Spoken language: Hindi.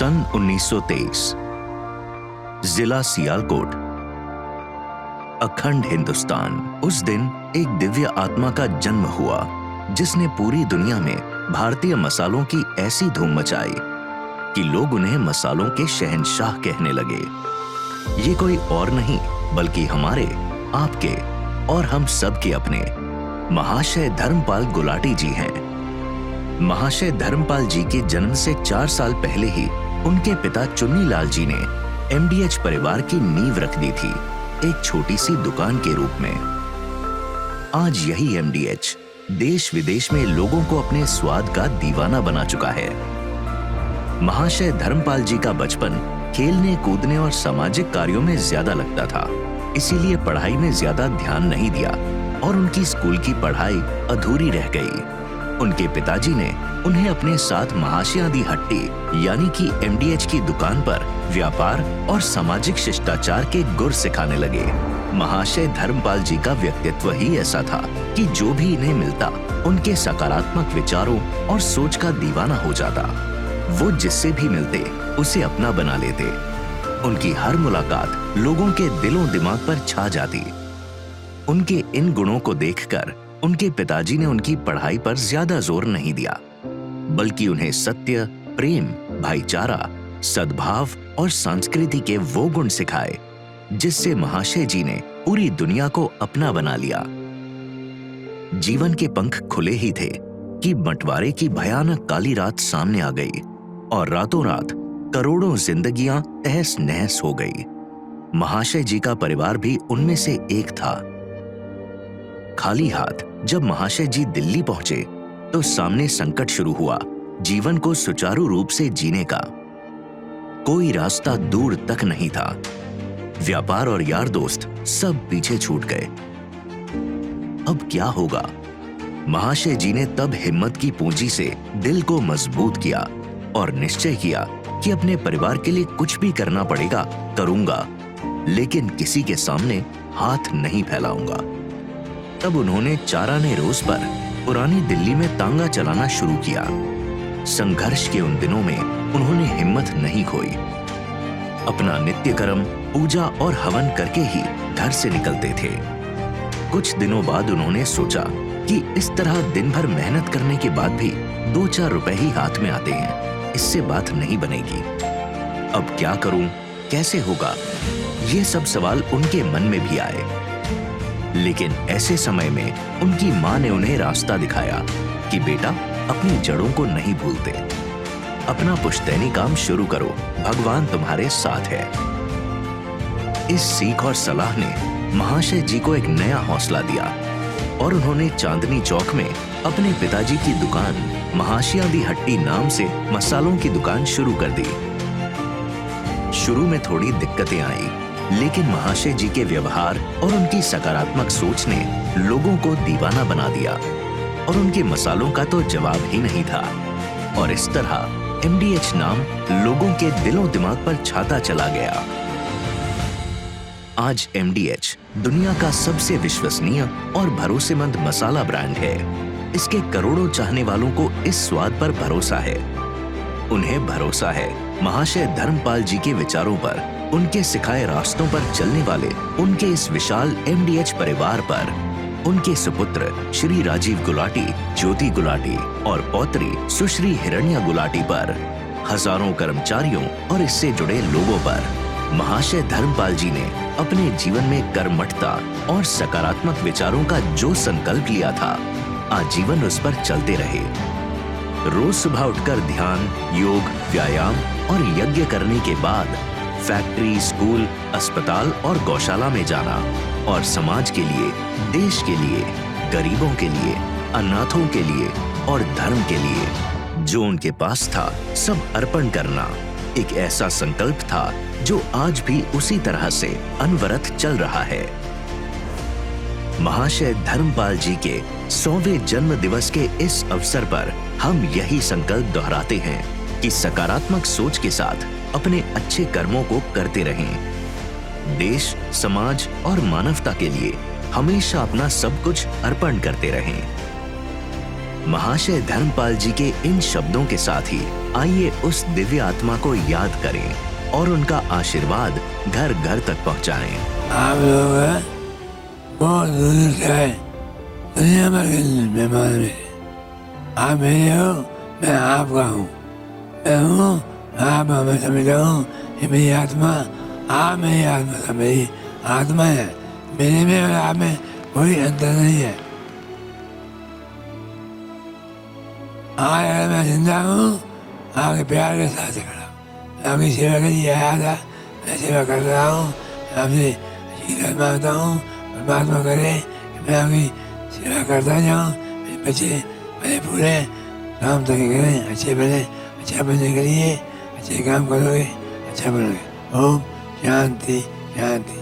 सन 1923, जिला सियालकोट, अखंड हिंदुस्तान। उस दिन एक दिव्य आत्मा का जन्म हुआ जिसने पूरी दुनिया में भारतीय मसालों की ऐसी धूम मचाई कि लोग उन्हें मसालों के शहंशाह कहने लगे। ये कोई और नहीं बल्कि हमारे, आपके और हम सब के अपने महाशय धर्मपाल गुलाटी जी हैं। महाशय धर्मपाल जी के जन्म से 4 साल पहले ही उनके पिता चुन्नीलाल जी ने एमडीएच परिवार की नींव रख दी थी, एक छोटी सी दुकान के रूप में। आज यही एमडीएच देश विदेश में लोगों को अपने स्वाद का दीवाना बना चुका है। महाशय धर्मपाल जी का बचपन खेलने कूदने और सामाजिक कार्यों में ज्यादा लगता था, इसीलिए पढ़ाई में ज्यादा ध्यान नहीं दिया और उनकी स्कूल की पढ़ाई अधूरी रह गई। उनके पिताजी ने उन्हें अपने साथ महाशयादी हट्टी यानी कि एमडीएच की दुकान पर व्यापार और सामाजिक शिष्टाचार के गुर सिखाने लगे। महाशय धर्मपाल जी का व्यक्तित्व ही ऐसा था कि जो भी इन्हें मिलता उनके सकारात्मक विचारों और सोच का दीवाना हो जाता। वो जिससे भी मिलते उसे अपना बना लेते। उनकी हर मुलाकात लोगों के दिलों दिमाग पर छा जाती। उनके इन गुणों को देखकर उनके पिताजी ने उनकी पढ़ाई पर ज्यादा जोर नहीं दिया, बल्कि उन्हें सत्य, प्रेम, भाईचारा, सद्भाव और संस्कृति के वो गुण सिखाए जिससे महाशय जी ने पूरी दुनिया को अपना बना लिया। जीवन के पंख खुले ही थे कि बंटवारे की भयानक काली रात सामने आ गई और रातों रात करोड़ों जिंदगियां तहस नहस हो गई। महाशय जी का परिवार भी उनमें से एक था। खाली हाथ जब महाशय जी दिल्ली पहुंचे तो सामने संकट शुरू हुआ, जीवन को सुचारू रूप से जीने का। कोई रास्ता दूर तक नहीं था। व्यापार और यार दोस्त सब पीछे छूट गए। अब क्या होगा? महाशय जी ने तब हिम्मत की पूंजी से दिल को मजबूत किया और निश्चय किया कि अपने परिवार के लिए कुछ भी करना पड़ेगा, करूंगा, लेकिन किसी के सामने हाथ नहीं फैलाऊंगा। तब उन्होंने चाराने रोज पर पुरानी दिल्ली में तांगा चलाना शुरू किया। संघर्ष के उन दिनों में उन्होंने हिम्मत नहीं खोई। अपना नित्य कर्म, पूजा और हवन करके ही घर से निकलते थे। कुछ दिनों बाद उन्होंने सोचा कि इस तरह दिन भर मेहनत करने के बाद भी 2-4 रुपए ही हाथ में आते हैं, इससे बात नहीं बनेगी। अब क्या करूं, कैसे होगा? ये सब सवाल उनके मन में भी आए। लेकिन ऐसे समय में उनकी मां ने उन्हें रास्ता दिखाया कि बेटा, अपनी जड़ों को नहीं भूलते, अपना पुश्तैनी काम शुरू करो, भगवान तुम्हारे साथ है। इस सीख और सलाह ने महाशय जी को एक नया हौसला दिया और उन्होंने चांदनी चौक में अपने पिताजी की दुकान महाशयादी हट्टी नाम से मसालों की दुकान शुरू कर दी। शुरू में थोड़ी दिक्कतें आई, लेकिन महाशय जी के व्यवहार और उनकी सकारात्मक सोच ने लोगों को दीवाना बना दिया और उनके मसालों का तो जवाब ही नहीं था। और इस तरह एमडीएच नाम लोगों के दिलों दिमाग पर छाता चला गया। आज एमडीएच दुनिया का सबसे विश्वसनीय और भरोसेमंद मसाला ब्रांड है। इसके करोड़ों चाहने वालों को इस स्वाद पर भरोसा है। उन्हें भरोसा है महाशय धर्मपाल जी के विचारों पर, उनके सिखाए रास्तों पर चलने वाले उनके इस विशाल एमडीएच परिवार पर, उनके सुपुत्र श्री राजीव गुलाटी, ज्योति गुलाटी और पौत्री सुश्री हिरण्या गुलाटी पर, हजारों कर्मचारियों और इससे जुड़े लोगों पर। महाशय धर्मपाल जी ने अपने जीवन में कर्मठता और सकारात्मक विचारों का जो संकल्प लिया था, आजीवन उस पर चलते रहे। रोज सुबह उठकर ध्यान, योग, व्यायाम और यज्ञ करने के बाद फैक्ट्री, स्कूल, अस्पताल और गौशाला में जाना और समाज के लिए, देश के लिए, गरीबों के लिए, अनाथों के लिए और धर्म के लिए जो उनके पास था सब अर्पण करना एक ऐसा संकल्प था जो आज भी उसी तरह से अनवरत चल रहा है। महाशय धर्मपाल जी के 100वें जन्म दिवस के इस अवसर पर हम यही संकल्प दोहराते हैं कि सकारात्मक सोच के साथ अपने अच्छे कर्मों को करते रहें। देश, समाज और मानवता के लिए हमेशा अपना सब कुछ अर्पण करते रहें। महाशय धर्मपाल जी के इन शब्दों के साथ ही आइए उस दिव्य आत्मा को याद करें और उनका आशीर्वाद घर घर तक पहुंचाएं। आप लोग बहुत दूर से आए, दुनिया भर के मेहमान मेरे। आप मेरे हो, मैं आपका हूँ। मैं हूँ, आप हमें समझता हूँ। ये मेरी आत्मा, आप मेरी आत्मा, सब मेरी आत्मा है। मेरे में और आप में कोई अंतर नहीं है। आज अगर मैं जिंदा हूँ, आपके प्यार के साथ खड़ा हूँ। आपकी सेवा के लिए आया था, मैं सेवा कर रहा हूँ। आपसे आशीर्वाद मांगता हूँ, परमात्मा करे कि मैं आपकी सेवा करता जाऊँ। मेरे बच्चे बड़े पूरे काम तक करें, अच्छे बने। अच्छा बनने के लिए अच्छे काम करोगे, अच्छा बनोगे। ओम शांति शांति।